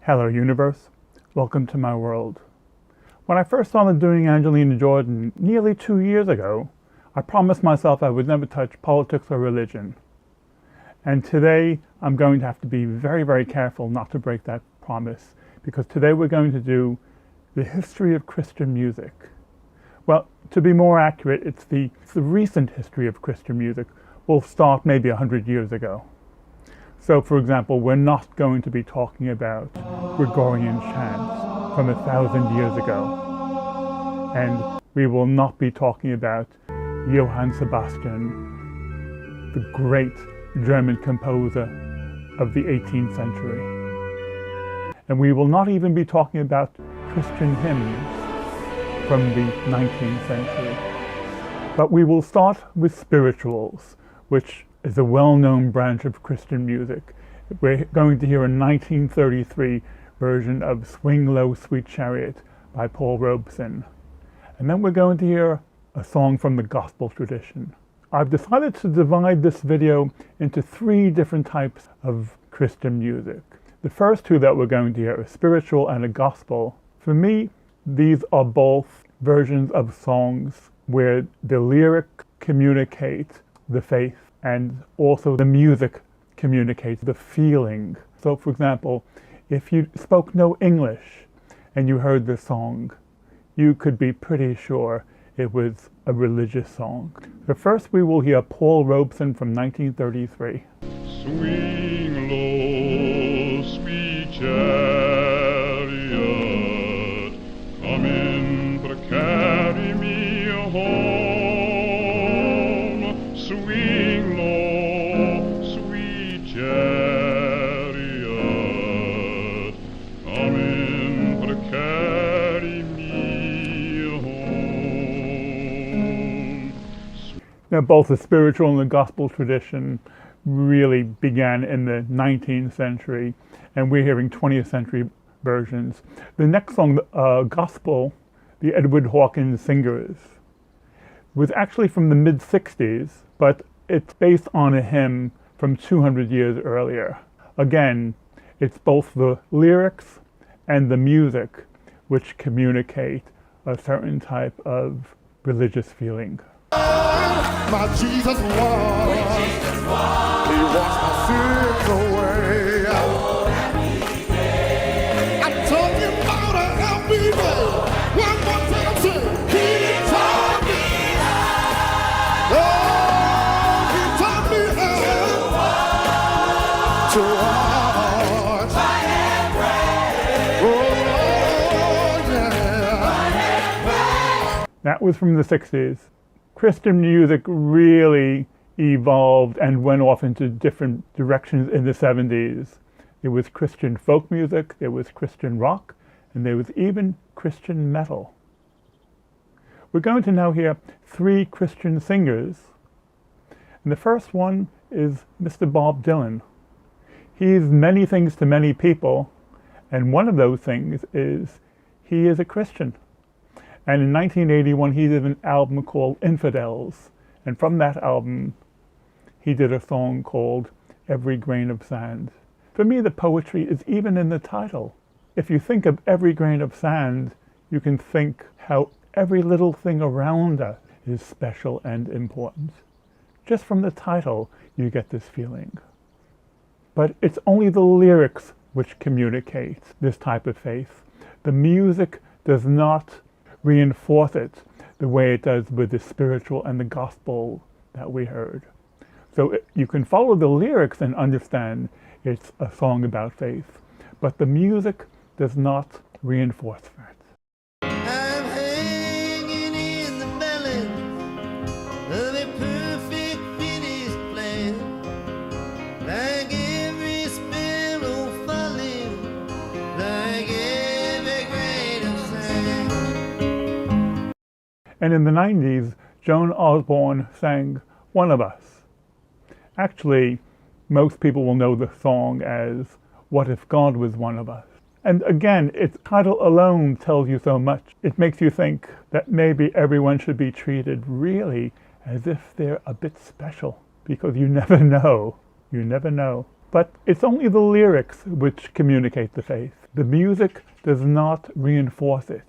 Hello universe, welcome to my world. When I first started doing Angelina Jordan nearly 2 years ago, I promised myself I would never touch politics or religion. And today I'm going to have to be very, very careful not to break that promise, because today we're going to do the history of Christian music. Well, to be more accurate, it's the recent history of Christian music. We'll start maybe 100 years ago. So, for example, we're not going to be talking about Gregorian chants from 1,000 years ago. And we will not be talking about Johann Sebastian, the great German composer of the 18th century. And we will not even be talking about Christian hymns from the 19th century. But we will start with spirituals, which is a well-known branch of Christian music. We're going to hear a 1933 version of Swing Low, Sweet Chariot by Paul Robeson. And then we're going to hear a song from the gospel tradition. I've decided to divide this video into 3 different types of Christian music. The first 2 that we're going to hear are spiritual and a gospel. For me, these are both versions of songs where the lyric communicates the faith and also the music communicates the feeling. So for example, if you spoke no English and you heard the song, you could be pretty sure it was a religious song. But first we will hear Paul Robeson from 1933. Swing low, sweet chariot, come in but carry me home. Swing low, sweet chariot, come in but carry me home. Now both the spiritual and the gospel tradition really began in the 19th century, and we're hearing 20th century versions. The next song, Gospel, the Edward Hawkins Singers, was actually from the mid-60s, but it's based on a hymn from 200 years earlier. Again, it's both the lyrics and the music which communicate a certain type of religious feeling. My Jesus was, He washed my sins away. Oh, happy day. I'm talking about a happy day. One more time, say, He taught me how. Oh, He taught me how to watch my hand pray. Oh, yeah. That was from the 60s. Christian music really evolved and went off into different directions in the 70s. There was Christian folk music, there was Christian rock, and there was even Christian metal. We're going to now hear 3 Christian singers. And the first one is Mr. Bob Dylan. He's many things to many people, and one of those things is he is a Christian. And in 1981, he did an album called Infidels. And from that album, he did a song called Every Grain of Sand. For me, the poetry is even in the title. If you think of every grain of sand, you can think how every little thing around us is special and important. Just from the title, you get this feeling. But it's only the lyrics which communicate this type of faith. The music does not reinforce it the way it does with the spiritual and the gospel that we heard. So you can follow the lyrics and understand it's a song about faith, but the music does not reinforce that. I'm hanging in the balance of a perfect finished plan, like every sparrow falling, like every grain of sand. And in the 90s, Joan Osborne sang One of Us. Actually, most people will know the song as What If God Was One of Us? And again, its title alone tells you so much. It makes you think that maybe everyone should be treated really as if they're a bit special, because you never know. You never know. But it's only the lyrics which communicate the faith. The music does not reinforce it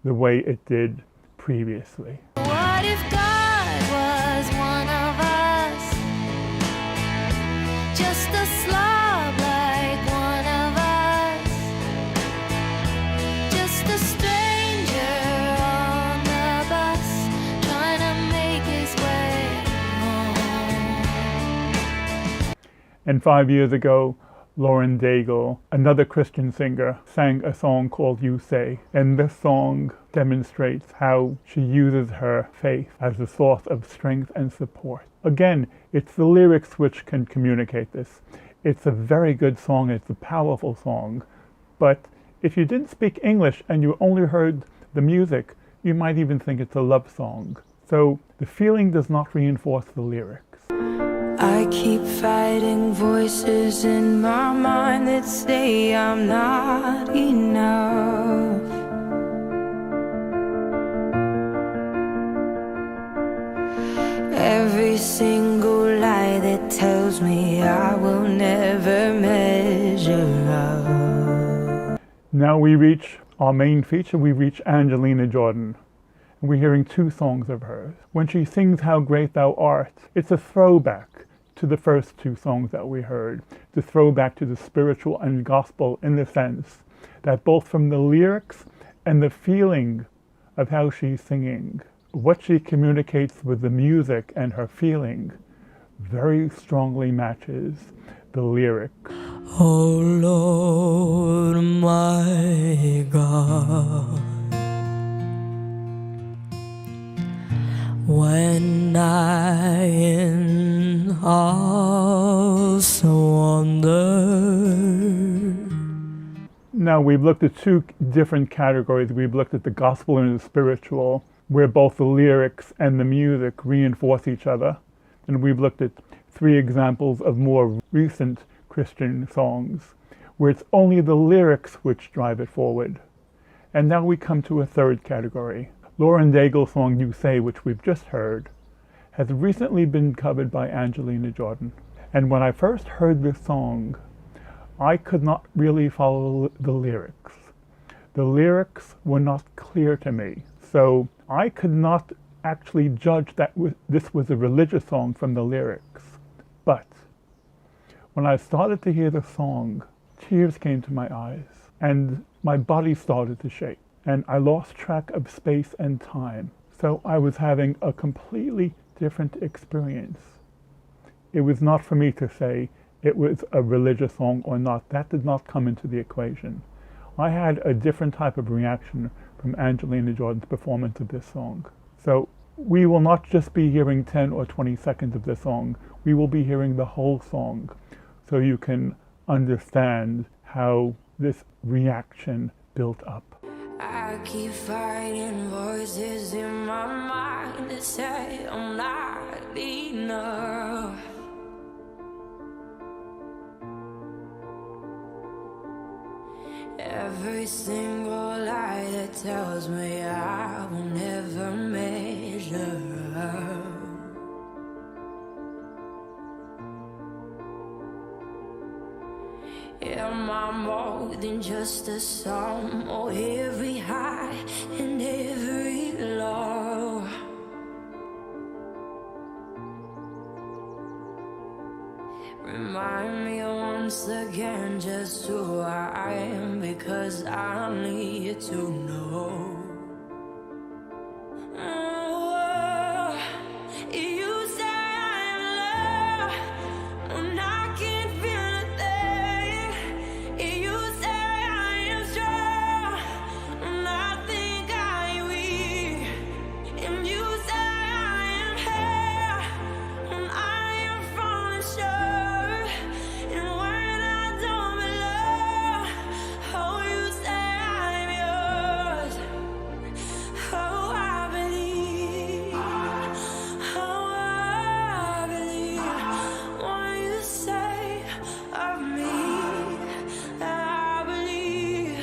the way it did previously. What if God was one of us? Just a slob like one of us. Just a stranger on the bus trying to make his way home. And 5 years ago, Lauren Daigle, another Christian singer, sang a song called You Say. And this song demonstrates how she uses her faith as a source of strength and support. Again, it's the lyrics which can communicate this. It's a very good song, it's a powerful song. But if you didn't speak English and you only heard the music, you might even think it's a love song. So the feeling does not reinforce the lyrics. I keep fighting voices in my mind that say I'm not enough. Every single lie that tells me I will never measure up. Now we reach our main feature, we reach Angelina Jordan. And we're hearing two songs of hers. When she sings How Great Thou Art, it's a throwback to the first two songs that we heard, the throwback to the spiritual and gospel in the sense that both from the lyrics and the feeling of how she's singing, what she communicates with the music and her feeling very strongly matches the lyric. Oh Lord my God, when I in awesome wonder. Now we've looked at two different categories. We've looked at the gospel and the spiritual, where both the lyrics and the music reinforce each other. And we've looked at three examples of more recent Christian songs, where it's only the lyrics which drive it forward. And now we come to a third category. Lauren Daigle's song You Say, which we've just heard, has recently been covered by Angelina Jordan. And when I first heard this song, I could not really follow the lyrics. The lyrics were not clear to me, so I could not actually judge that this was a religious song from the lyrics. But when I started to hear the song, tears came to my eyes, and my body started to shake. And I lost track of space and time. So I was having a completely different experience. It was not for me to say it was a religious song or not. That did not come into the equation. I had a different type of reaction from Angelina Jordan's performance of this song. So we will not just be hearing 10 or 20 seconds of this song. We will be hearing the whole song so you can understand how this reaction built up. I keep fighting voices in my mind that say I'm not enough. Every single lie that tells me I will never measure up. Am I more than just a song, or every high and every low? Remind me once again just who I am, because I need to know. You say I'm loved when I can't feel a thing. You say I am strong when I think I'm weak. And you say I am held when I am falling short. And when I don't belong, oh, you say I'm yours. Oh, I believe. Oh, I believe what you say of me. I believe.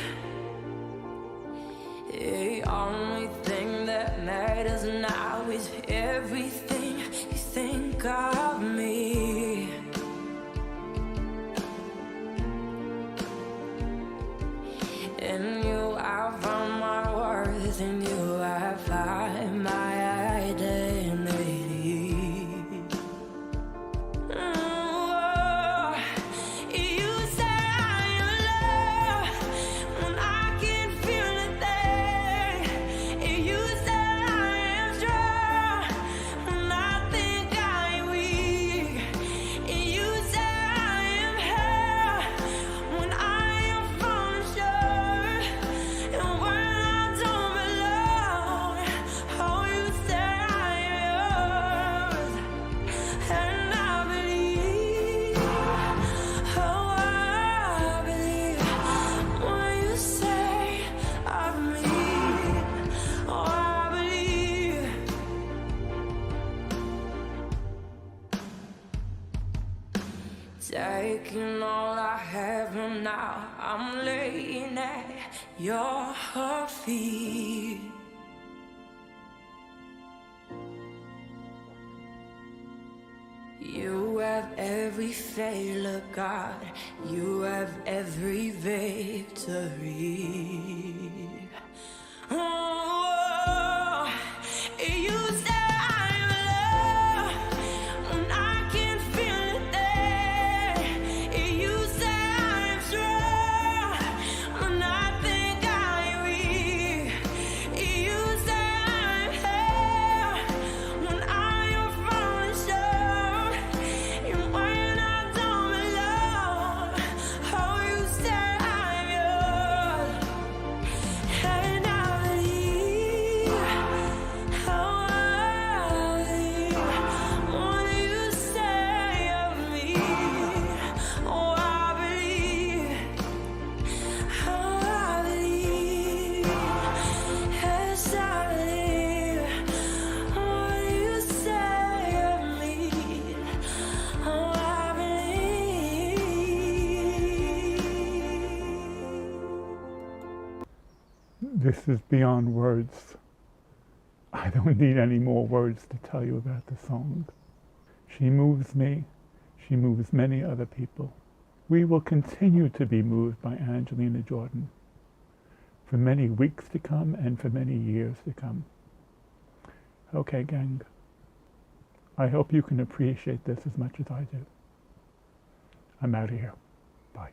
The only thing that matters now is everything you think of me. In you I found my worth, in you I find my identity. You say I am love when I can feel a thing. You say I am strong when I think I am weak. You say I am held when I am falling short, and when I don't belong. Oh, you say I am yours, and I believe. Oh, I believe when you say of me. Oh, I believe. Taking all I have and now I'm laying at your feet. You have every failure, God. You have every victory. Oh, you say I'm love when I can feel it there. You say I'm strong when I think I'm weak. You say I'm held when I am falling short, and when I don't belong. Oh, you say I'm yours, and I believe. Oh, I believe what you say of me. Oh, I believe. Oh, I believe. Yes, I believe what you say of me. Oh, I believe. This is beyond words. I don't need any more words to tell you about the song. She moves me. She moves many other people. We will continue to be moved by Angelina Jordan for many weeks to come and for many years to come. Okay, gang. I hope you can appreciate this as much as I do. I'm out of here. Bye.